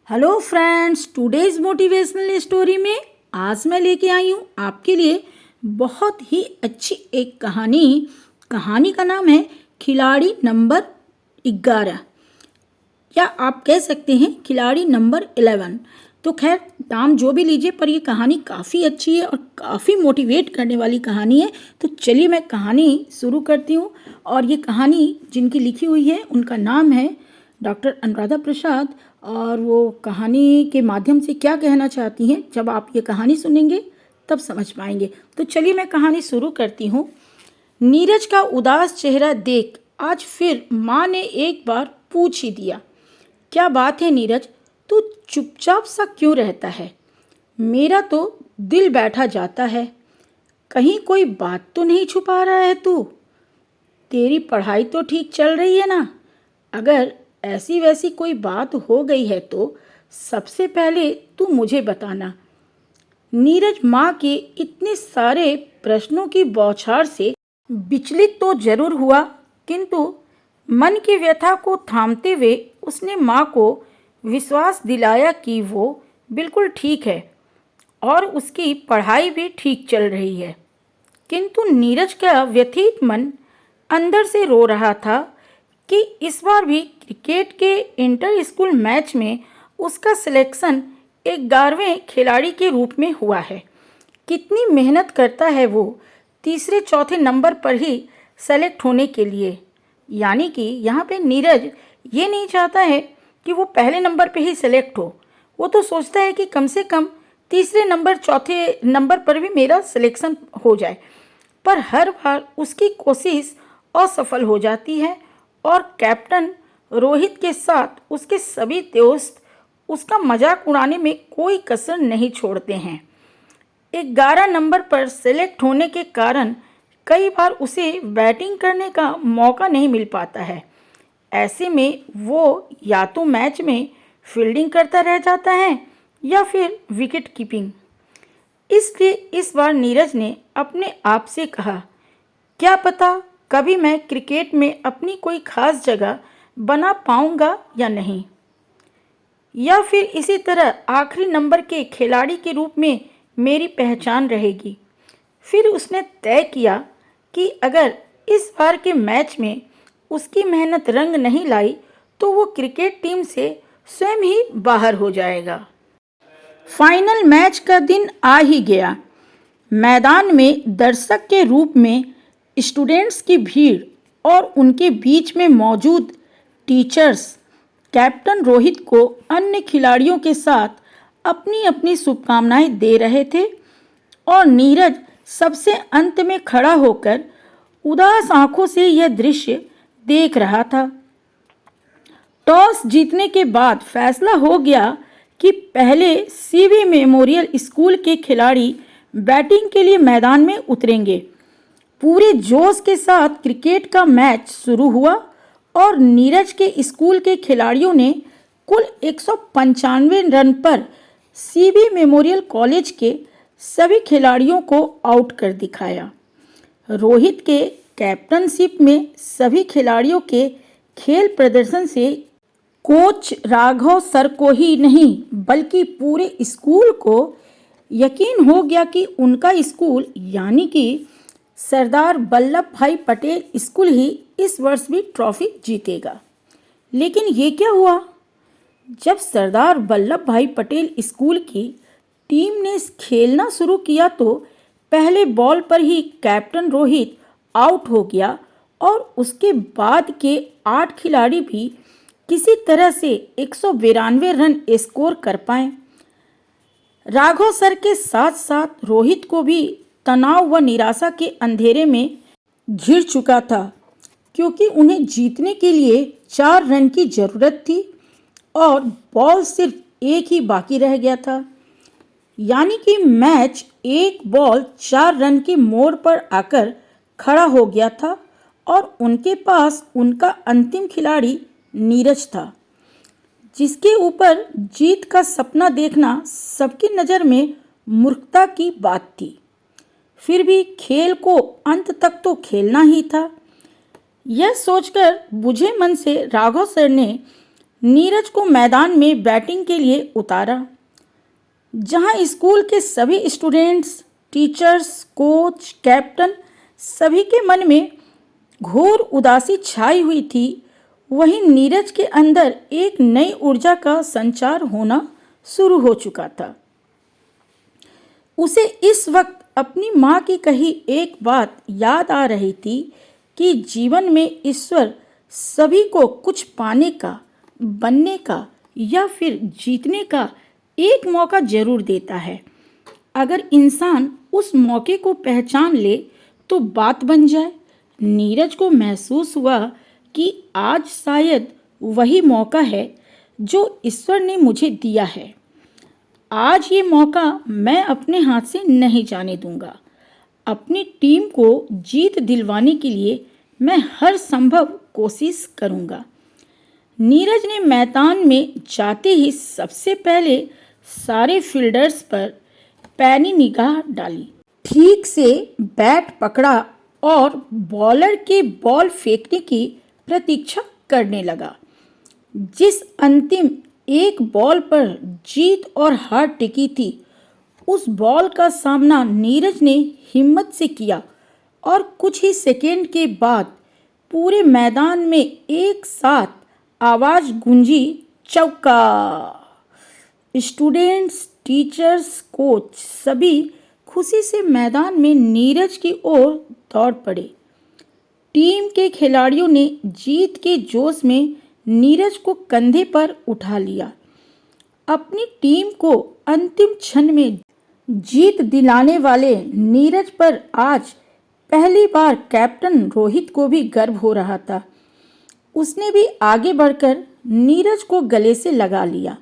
Hello friends, today's motivational story में आज मैं लेके आई हूँ आपके लिए बहुत ही अच्छी एक कहानी का नाम है खिलाड़ी नंबर 11, या आप कह सकते हैं खिलाड़ी नंबर 11। तो खैर नाम जो भी लीजिए, पर ये कहानी काफ़ी अच्छी है और काफ़ी मोटिवेट करने वाली कहानी है। तो चलिए मैं कहानी शुरू करती हूँ। और ये कहानी जिनकी लिखी हुई है उनका नाम है डॉक्टर अनुराधा प्रसाद। और वो कहानी के माध्यम से क्या कहना चाहती हैं जब आप ये कहानी सुनेंगे तब समझ पाएंगे। तो चलिए मैं कहानी शुरू करती हूँ। नीरज का उदास चेहरा देख आज फिर माँ ने एक बार पूछ ही दिया, क्या बात है नीरज, तू चुपचाप सा क्यों रहता है? मेरा तो दिल बैठा जाता है। कहीं कोई बात तो नहीं छुपा रहा है तू? तेरी पढ़ाई तो ठीक चल रही है ना? अगर ऐसी वैसी कोई बात हो गई है तो सबसे पहले तू मुझे बताना। नीरज माँ के इतने सारे प्रश्नों की बौछार से विचलित तो जरूर हुआ, किंतु मन की व्यथा को थामते हुए उसने माँ को विश्वास दिलाया कि वो बिल्कुल ठीक है और उसकी पढ़ाई भी ठीक चल रही है। किंतु नीरज का व्यथित मन अंदर से रो रहा था कि इस बार भी क्रिकेट के इंटर स्कूल मैच में उसका सिलेक्शन 11वें खिलाड़ी के रूप में हुआ है। कितनी मेहनत करता है वो तीसरे चौथे नंबर पर ही सेलेक्ट होने के लिए। यानी कि यहाँ पे नीरज ये नहीं चाहता है कि वो पहले नंबर पे ही सेलेक्ट हो। वो तो सोचता है कि कम से कम तीसरे नंबर चौथे नंबर पर भी मेरा सिलेक्शन हो जाए। पर हर बार उसकी कोशिश असफल हो जाती है और कैप्टन रोहित के साथ उसके सभी दोस्त उसका मजाक उड़ाने में कोई कसर नहीं छोड़ते हैं। 11 नंबर पर सेलेक्ट होने के कारण कई बार उसे बैटिंग करने का मौका नहीं मिल पाता है। ऐसे में वो या तो मैच में फील्डिंग करता रह जाता है या फिर विकेट कीपिंग। इसलिए इस बार नीरज ने अपने आप से कहा, क्या पता कभी मैं क्रिकेट में अपनी कोई खास जगह बना पाऊंगा या नहीं, या फिर इसी तरह आखिरी नंबर के खिलाड़ी के रूप में मेरी पहचान रहेगी। फिर उसने तय किया कि अगर इस बार के मैच में उसकी मेहनत रंग नहीं लाई तो वो क्रिकेट टीम से स्वयं ही बाहर हो जाएगा। फाइनल मैच का दिन आ ही गया। मैदान में दर्शक के रूप में स्टूडेंट्स की भीड़ और उनके बीच में मौजूद टीचर्स कैप्टन रोहित को अन्य खिलाड़ियों के साथ अपनी अपनी शुभकामनाएं दे रहे थे और नीरज सबसे अंत में खड़ा होकर उदास आंखों से यह दृश्य देख रहा था। टॉस जीतने के बाद फैसला हो गया कि पहले सीवी मेमोरियल स्कूल के खिलाड़ी बैटिंग के लिए मैदान में उतरेंगे। पूरे जोश के साथ क्रिकेट का मैच शुरू हुआ और नीरज के स्कूल के खिलाड़ियों ने कुल 195 रन पर सीबी मेमोरियल कॉलेज के सभी खिलाड़ियों को आउट कर दिखाया। रोहित के कैप्टनशिप में सभी खिलाड़ियों के खेल प्रदर्शन से कोच राघव सर को ही नहीं बल्कि पूरे स्कूल को यकीन हो गया कि उनका स्कूल यानी कि सरदार वल्लभ भाई पटेल स्कूल ही इस वर्ष भी ट्रॉफी जीतेगा। लेकिन ये क्या हुआ? जब सरदार वल्लभ भाई पटेल स्कूल की टीम ने खेलना शुरू किया तो पहले बॉल पर ही कैप्टन रोहित आउट हो गया और उसके बाद के 8 खिलाड़ी भी किसी तरह से 192 रन स्कोर कर पाए। राघव सर के साथ साथ रोहित को भी तनाव व निराशा के अंधेरे में घिर चुका था, क्योंकि उन्हें जीतने के लिए 4 रन की जरूरत थी और बॉल सिर्फ एक ही बाकी रह गया था। यानी कि मैच एक बॉल 4 रन के मोड़ पर आकर खड़ा हो गया था और उनके पास उनका अंतिम खिलाड़ी नीरज था, जिसके ऊपर जीत का सपना देखना सबकी नज़र में मूर्खता की बात थी। फिर भी खेल को अंत तक तो खेलना ही था। यह सोचकर बुझे मन से राघव सर ने नीरज को मैदान में बैटिंग के लिए उतारा, जहां स्कूल के सभी स्टूडेंट्स, टीचर्स, कोच, कैप्टन सभी के मन में घोर उदासी छाई हुई थी। वहीं नीरज के अंदर एक नई ऊर्जा का संचार होना शुरू हो चुका था। उसे इस वक्त अपनी माँ की कही एक बात याद आ रही थी कि जीवन में ईश्वर सभी को कुछ पाने का, बनने का या फिर जीतने का एक मौका जरूर देता है। अगर इंसान उस मौके को पहचान ले तो बात बन जाए। नीरज को महसूस हुआ कि आज शायद वही मौका है जो ईश्वर ने मुझे दिया है। आज ये मौका मैं अपने हाथ से नहीं जाने दूंगा। अपनी टीम को जीत दिलवाने के लिए मैं हर संभव कोशिश करूंगा। नीरज ने मैदान में जाते ही सबसे पहले सारे फील्डर्स पर पैनी निगाह डाली, ठीक से बैट पकड़ा और बॉलर के बॉल फेंकने की प्रतीक्षा करने लगा। जिस अंतिम एक बॉल पर जीत और हार टिकी थी, उस बॉल का सामना नीरज ने हिम्मत से किया और कुछ ही सेकेंड के बाद पूरे मैदान में एक साथ आवाज गूंजी, चौका। स्टूडेंट्स, टीचर्स, कोच सभी खुशी से मैदान में नीरज की ओर दौड़ पड़े। टीम के खिलाड़ियों ने जीत के जोश में नीरज को कंधे पर उठा लिया। अपनी टीम को अंतिम क्षण में जीत दिलाने वाले नीरज पर आज पहली बार कैप्टन रोहित को भी गर्व हो रहा था। उसने भी आगे बढ़कर नीरज को गले से लगा लिया।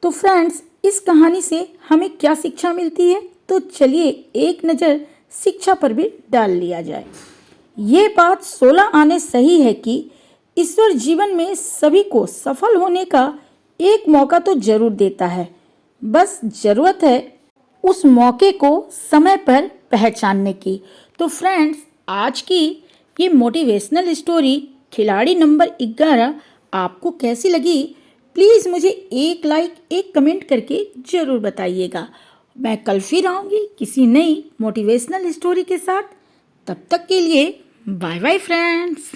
तो फ्रेंड्स, इस कहानी से हमें क्या शिक्षा मिलती है? तो चलिए एक नज़र शिक्षा पर भी डाल लिया जाए। ये बात 16 आने सही है कि ईश्वर जीवन में सभी को सफल होने का एक मौका तो जरूर देता है। बस जरूरत है उस मौके को समय पर पहचानने की। तो फ्रेंड्स, आज की ये मोटिवेशनल स्टोरी खिलाड़ी नंबर 11 आपको कैसी लगी? प्लीज़ मुझे एक लाइक, एक कमेंट करके ज़रूर बताइएगा। मैं कल फिर आऊँगी किसी नई मोटिवेशनल स्टोरी के साथ। तब तक के लिए बाय बाय फ्रेंड्स।